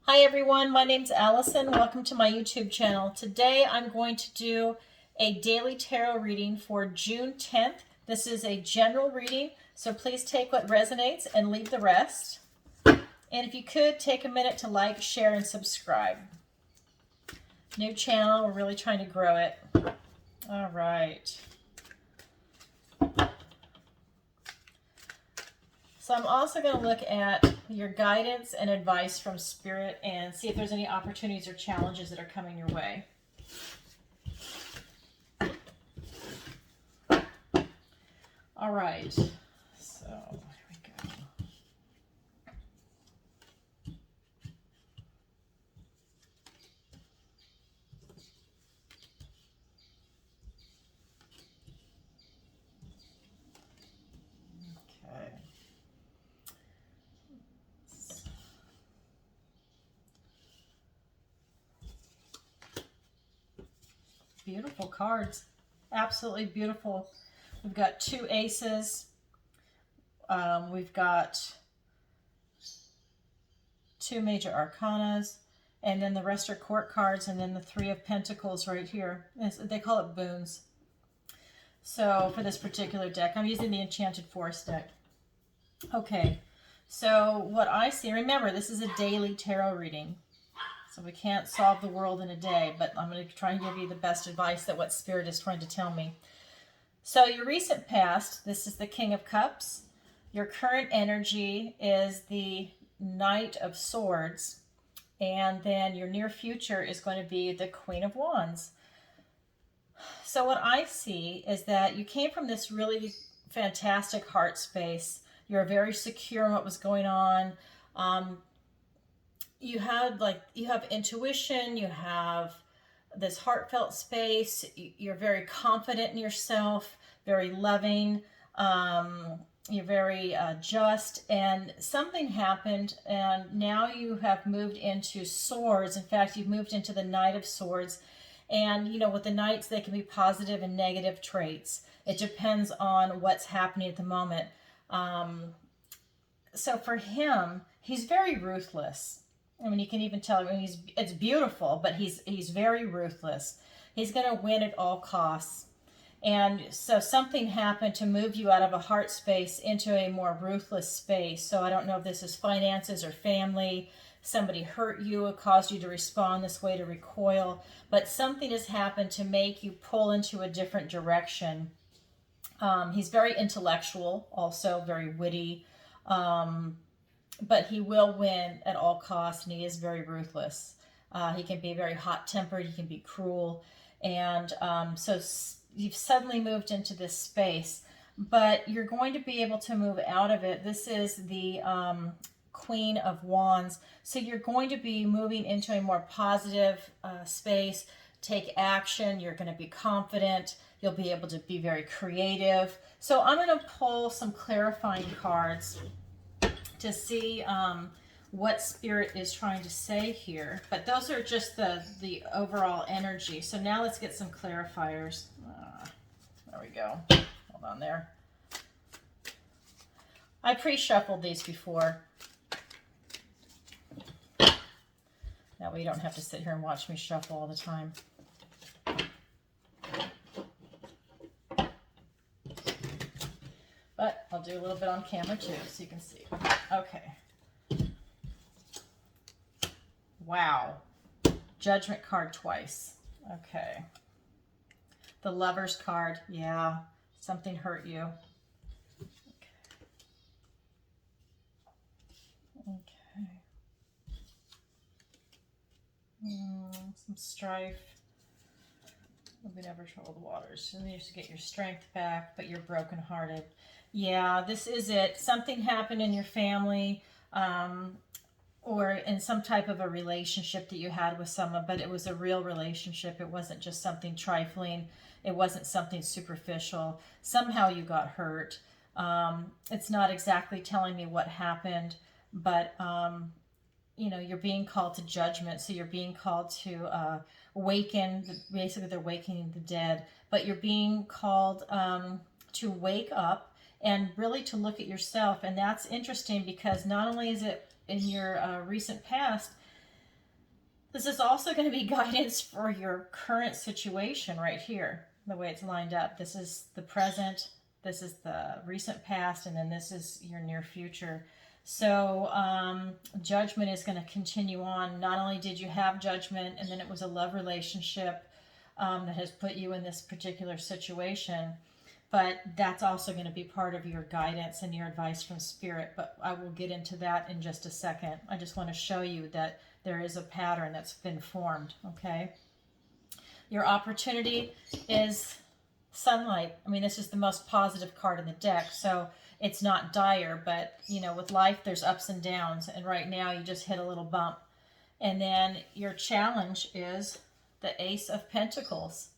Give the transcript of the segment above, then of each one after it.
Hi everyone, my name's Allison. Welcome to my YouTube channel. Today I'm going to do a daily tarot reading for June 10th. This is a general reading, so please take what resonates and leave the rest. And if you could, take a minute to like, share, and subscribe. New channel, we're really trying to grow it. All right. So I'm also going to look at your guidance and advice from Spirit and see if there's any opportunities or challenges that are coming your way. All right. So here we go. Okay. Beautiful cards. Absolutely beautiful. We've got two aces. We've got two major arcanas. And then the rest are court cards. And then the Three of Pentacles right here. They call it boons. So for this particular deck, I'm using the Enchanted Forest deck. Okay. So what I see, remember, this is a daily tarot reading. So we can't solve the world in a day, but I'm going to try and give you the best advice that what Spirit is trying to tell me. So your recent past, this is the King of Cups. Your current energy is the Knight of Swords. And then your near future is going to be the Queen of Wands. So what I see is that you came from this really fantastic heart space. You're very secure in what was going on. You have intuition, you have this heartfelt space, you're very confident in yourself, very loving, you're very just, and something happened, and now you have moved into swords. In fact, you've moved into the Knight of Swords, and you know, with the knights, they can be positive and negative traits. It depends on what's happening at the moment. So for him, he's very ruthless. I mean, you can even tell. I mean, it's beautiful, but he's very ruthless. He's going to win at all costs. And so something happened to move you out of a heart space into a more ruthless space. So I don't know if this is finances or family. Somebody hurt you, it caused you to respond this way, to recoil. But something has happened to make you pull into a different direction. He's very intellectual, also very witty. But he will win at all costs, and he is very ruthless. He can be very hot-tempered, he can be cruel, and so you've suddenly moved into this space, but you're going to be able to move out of it. This is the Queen of Wands, so you're going to be moving into a more positive space, take action, you're going to be confident, you'll be able to be very creative. So I'm going to pull some clarifying cards to see what Spirit is trying to say here. But those are just the overall energy. So now let's get some clarifiers. There we go. Hold on there. I pre-shuffled these before. That way you don't have to sit here and watch me shuffle all the time. But I'll do a little bit on camera too, so you can see. Okay. Wow. Judgment card twice. Okay. The Lover's card. Yeah. Something hurt you. Okay. Some strife. We never trouble the waters. You need to get your strength back, but you're brokenhearted. Yeah, this is it. Something happened in your family, or in some type of a relationship that you had with someone, but it was a real relationship. It wasn't just something trifling. It wasn't something superficial. Somehow you got hurt. It's not exactly telling me what happened, but you know, you're being called to judgment. So you're being called to awaken. Basically, they're wakening the dead, but you're being called to wake up and really to look at yourself. And that's interesting because not only is it in your recent past, This is also going to be guidance for your current situation right here, the way it's lined up. This is the present, this is the recent past, and then this is your near future. So judgment is going to continue on. Not only did you have judgment, and then it was a love relationship that has put you in this particular situation, but that's also going to be part of your guidance and your advice from Spirit. But I will get into that in just a second. I just want to show you that there is a pattern that's been formed, okay? Your opportunity is sunlight. I mean, this is the most positive card in the deck, so it's not dire, but, you know, with life, there's ups and downs, and right now you just hit a little bump. And then your challenge is the Ace of Pentacles.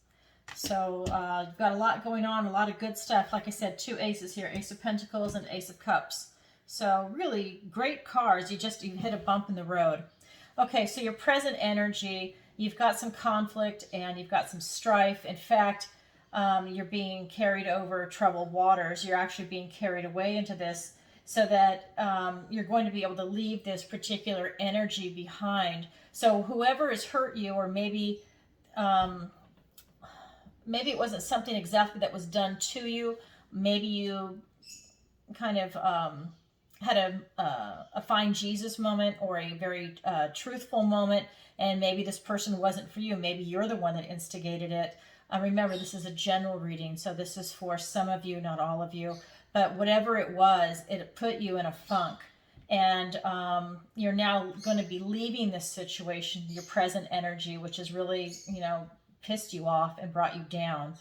So you've got a lot going on, a lot of good stuff. Like I said, 2 aces here, Ace of Pentacles and Ace of Cups. So really great cards. You hit a bump in the road. Okay, so your present energy, you've got some conflict and you've got some strife. In fact, you're being carried over troubled waters. You're actually being carried away into this so that you're going to be able to leave this particular energy behind. So whoever has hurt you, or maybe it wasn't something exactly that was done to you. Maybe you kind of had a find Jesus moment, or a very truthful moment, and maybe this person wasn't for you. Maybe you're the one that instigated it. Remember, this is a general reading, so this is for some of you, not all of you. But whatever it was, it put you in a funk. And you're now going to be leaving this situation, your present energy, which is really, you know, pissed you off and brought you down,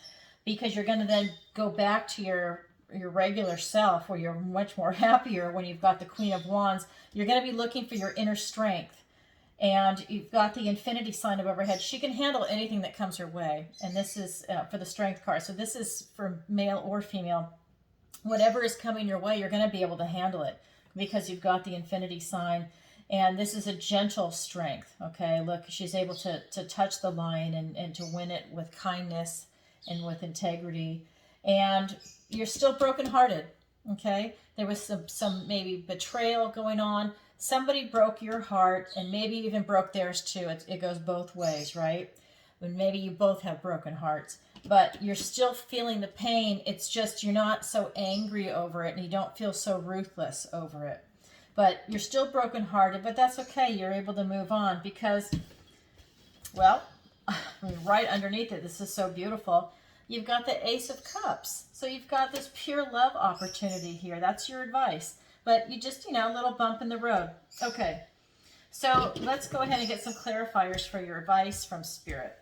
because you're going to then go back to your regular self, where you're much more happier when you've got the Queen of Wands. You're going to be looking for your inner strength. And you've got the infinity sign of overhead. She can handle anything that comes her way. And this is for the strength card. So this is for male or female. Whatever is coming your way, you're going to be able to handle it, because you've got the infinity sign. And this is a gentle strength. Okay, look, she's able to touch the line and to win it with kindness and with integrity. And you're still brokenhearted. Okay, there was some maybe betrayal going on. Somebody broke your heart, and maybe even broke theirs too. It goes both ways, right? And maybe you both have broken hearts, but you're still feeling the pain. It's just you're not so angry over it, and you don't feel so ruthless over it. But you're still brokenhearted, but that's okay. You're able to move on because, well, right underneath it, this is so beautiful. You've got the Ace of Cups. So you've got this pure love opportunity here. That's your advice. But you just, you know, a little bump in the road. Okay, so let's go ahead and get some clarifiers for your advice from Spirit.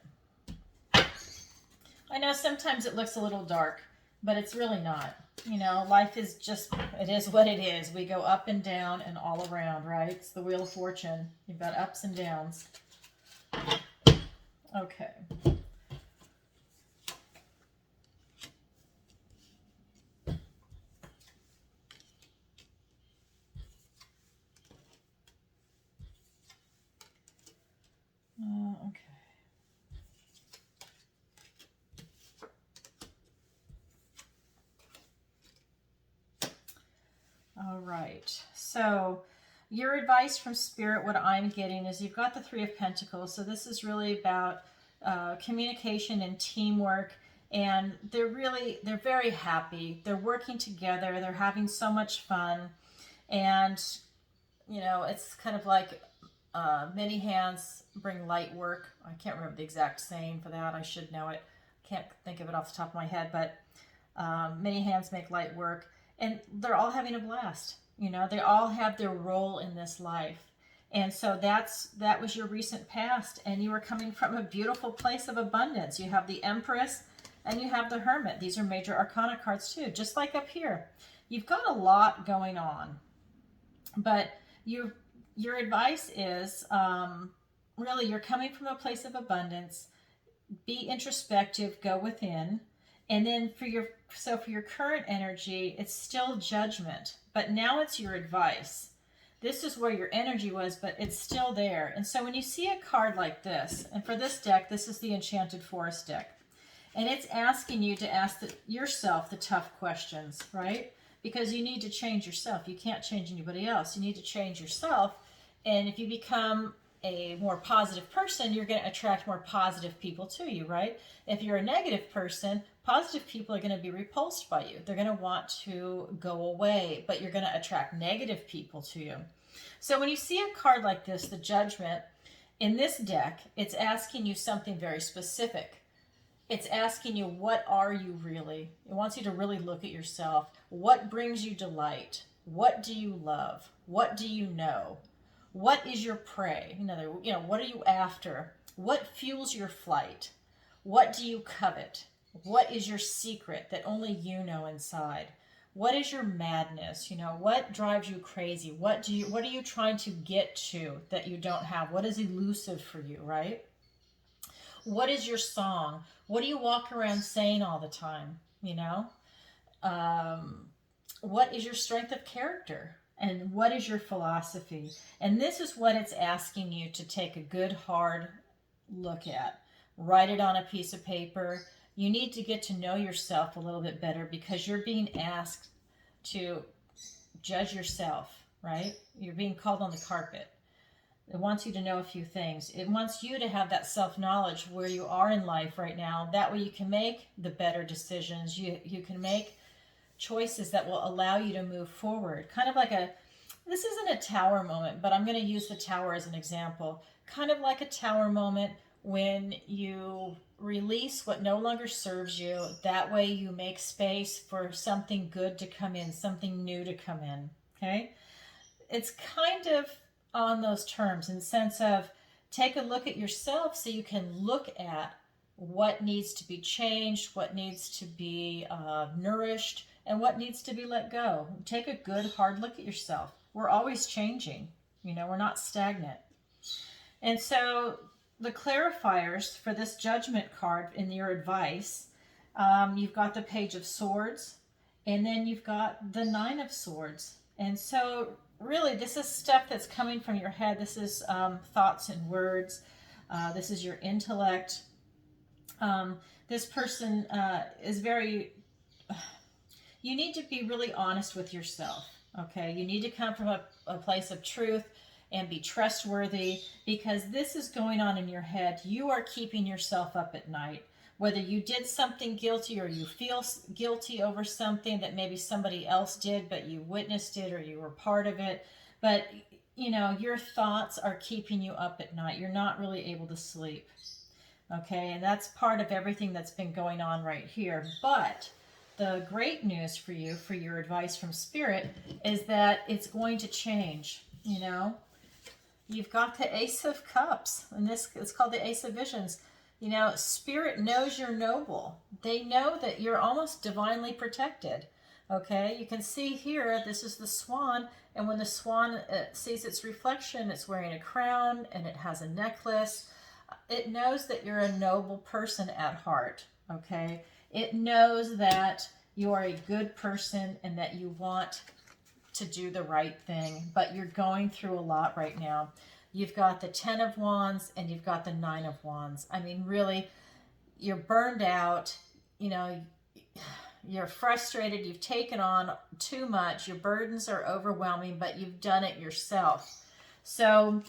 I know sometimes it looks a little dark, but it's really not. You know, life is just, it is what it is. We go up and down and all around, right? It's the Wheel of Fortune. You've got ups and downs. Okay. Okay. All right. So your advice from Spirit, what I'm getting is you've got the 3 of Pentacles. So this is really about communication and teamwork. And they're very happy. They're working together. They're having so much fun. And, you know, it's kind of like many hands bring light work. I can't remember the exact saying for that. I should know it. Can't think of it off the top of my head, but many hands make light work. And they're all having a blast. You know, they all have their role in this life. And so that was your recent past, and you were coming from a beautiful place of abundance. You have the Empress and you have the Hermit. These are major arcana cards too, just like up here. You've got a lot going on, but your advice is really you're coming from a place of abundance. Be introspective, go within. And then for your current energy, it's still judgment, but now it's your advice. This is where your energy was, but it's still there. And so when you see a card like this, and for this deck, this is the Enchanted Forest deck, and it's asking you to ask yourself the tough questions, right? Because you need to change yourself. You can't change anybody else. You need to change yourself. And if you become a more positive person, you're going to attract more positive people to you, right? If you're a negative person, positive people are going to be repulsed by you. They're going to want to go away, but you're going to attract negative people to you. So when you see a card like this, the Judgment, in this deck, it's asking you something very specific. It's asking you, what are you really? It wants you to really look at yourself. What brings you delight? What do you love? What do you know? What is your prey? What are you after? What fuels your flight? What do you covet? What is your secret that only you know inside? What is your madness? What drives you crazy? What are you trying to get to that you don't have? What is elusive for you, right? What is your song? What do you walk around saying all the time? What is your strength of character? And what is your philosophy? And this is what it's asking you to take a good, hard look at. Write it on a piece of paper. You need to get to know yourself a little bit better, because you're being asked to judge yourself, right? You're being called on the carpet. It wants you to know a few things. It wants you to have that self-knowledge where you are in life right now. That way you can make the better decisions. You can make choices that will allow you to move forward. Kind of like this isn't a tower moment, but I'm going to use the tower as an example. Kind of like a tower moment when you release what no longer serves you. That way you make space for something good to come in, something new to come in, okay? It's kind of on those terms, in the sense of, take a look at yourself so you can look at what needs to be changed, what needs to be nourished, and what needs to be let go. Take a good, hard look at yourself. We're always changing. We're not stagnant. And so the clarifiers for this Judgment card in your advice, you've got the Page of Swords, and then you've got the Nine of Swords. And so really, this is stuff that's coming from your head. This is thoughts and words. This is your intellect. This person is very... You need to be really honest with yourself, okay? You need to come from a place of truth and be trustworthy, because this is going on in your head. You are keeping yourself up at night. Whether you did something guilty, or you feel guilty over something that maybe somebody else did, but you witnessed it or you were part of it. But, your thoughts are keeping you up at night. You're not really able to sleep. Okay, and that's part of everything that's been going on right here. But the great news for you, for your advice from Spirit, is that it's going to change. You've got the Ace of Cups, and it's called the Ace of Visions. Spirit knows you're noble. They know that you're almost divinely protected. Okay, you can see here, this is the swan, and when the swan sees its reflection, it's wearing a crown and it has a necklace. It knows that you're a noble person at heart. Okay, it knows that you are a good person and that you want to do the right thing, but you're going through a lot right now. You've got the 10 of Wands and you've got the 9 of Wands. I mean, really, you're burned out. You're frustrated. You've taken on too much. Your burdens are overwhelming, but you've done it yourself. So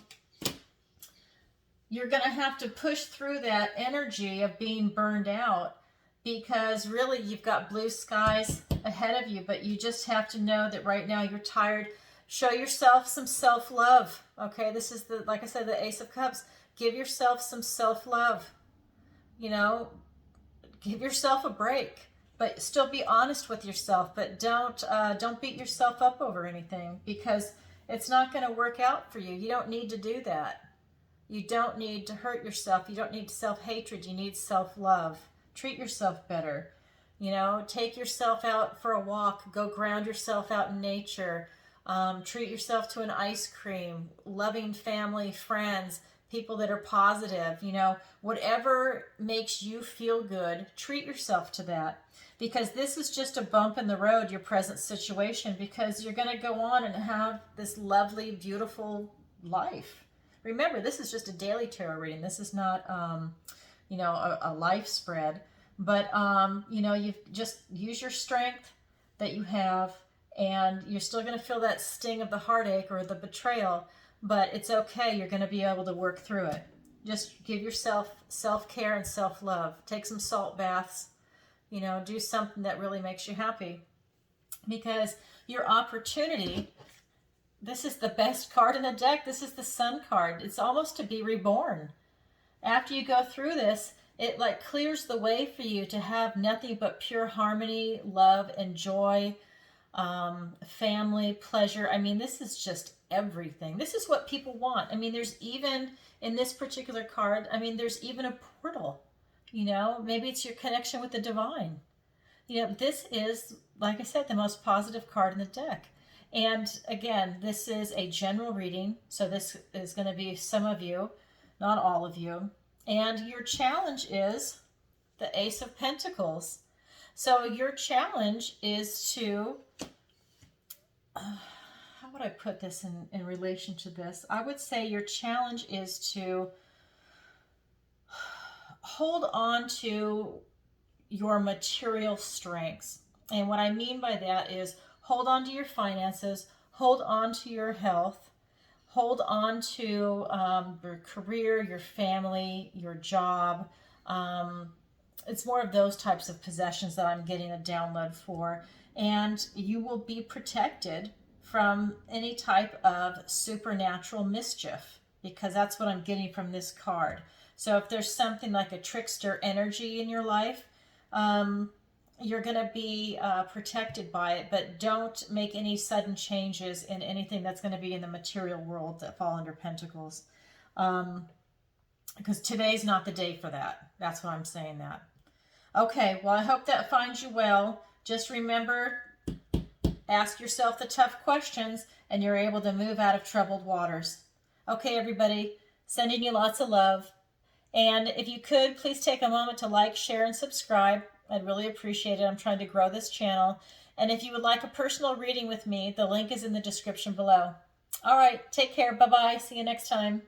you're going to have to push through that energy of being burned out, because really you've got blue skies ahead of you, but you just have to know that right now you're tired. Show yourself some self-love. Okay, this is like I said, the Ace of Cups. Give yourself some self-love. Give yourself a break, but still be honest with yourself. But don't beat yourself up over anything, because it's not going to work out for you. You don't need to do that. You don't need to hurt yourself. You don't need self-hatred. You need self-love. Treat yourself better. Take yourself out for a walk. Go ground yourself out in nature. Treat yourself to an ice cream. Loving family, friends, people that are positive. Whatever makes you feel good, treat yourself to that. Because this is just a bump in the road, your present situation, because you're going to go on and have this lovely, beautiful life. Remember, this is just a daily tarot reading. This is not, a life spread. But, you just use your strength that you have, and you're still going to feel that sting of the heartache or the betrayal, but it's okay. You're going to be able to work through it. Just give yourself self-care and self-love. Take some salt baths, you know, do something that really makes you happy. Because your opportunity, this is the best card in the deck. This is the Sun card. It's almost to be reborn. After you go through this, it like clears the way for you to have nothing but pure harmony, love, and joy, family, pleasure. I mean, this is just everything. This is what people want. I mean, there's even, in this particular card, I mean, there's even a portal. You know, maybe it's your connection with the divine. You know, this is, like I said, the most positive card in the deck. And again, this is a general reading, so this is going to be some of you, not all of you. And your challenge is the Ace of Pentacles. So your challenge is to, how would I put this in relation to this? I would say your challenge is to hold on to your material strengths. And what I mean by that is hold on to your finances, hold on to your health, hold on to your career, your family, your job. It's more of those types of possessions that I'm getting a download for. And you will be protected from any type of supernatural mischief, because that's what I'm getting from this card. So if there's something like a trickster energy in your life, you're going to be protected by it, but don't make any sudden changes in anything that's going to be in the material world that fall under Pentacles. Because today's not the day for that. That's why I'm saying that. Okay, well, I hope that finds you well. Just remember, ask yourself the tough questions, and you're able to move out of troubled waters. Okay, everybody, sending you lots of love. And if you could, please take a moment to like, share, and subscribe. I'd really appreciate it. I'm trying to grow this channel. And if you would like a personal reading with me, the link is in the description below. All right, take care. Bye-bye. See you next time.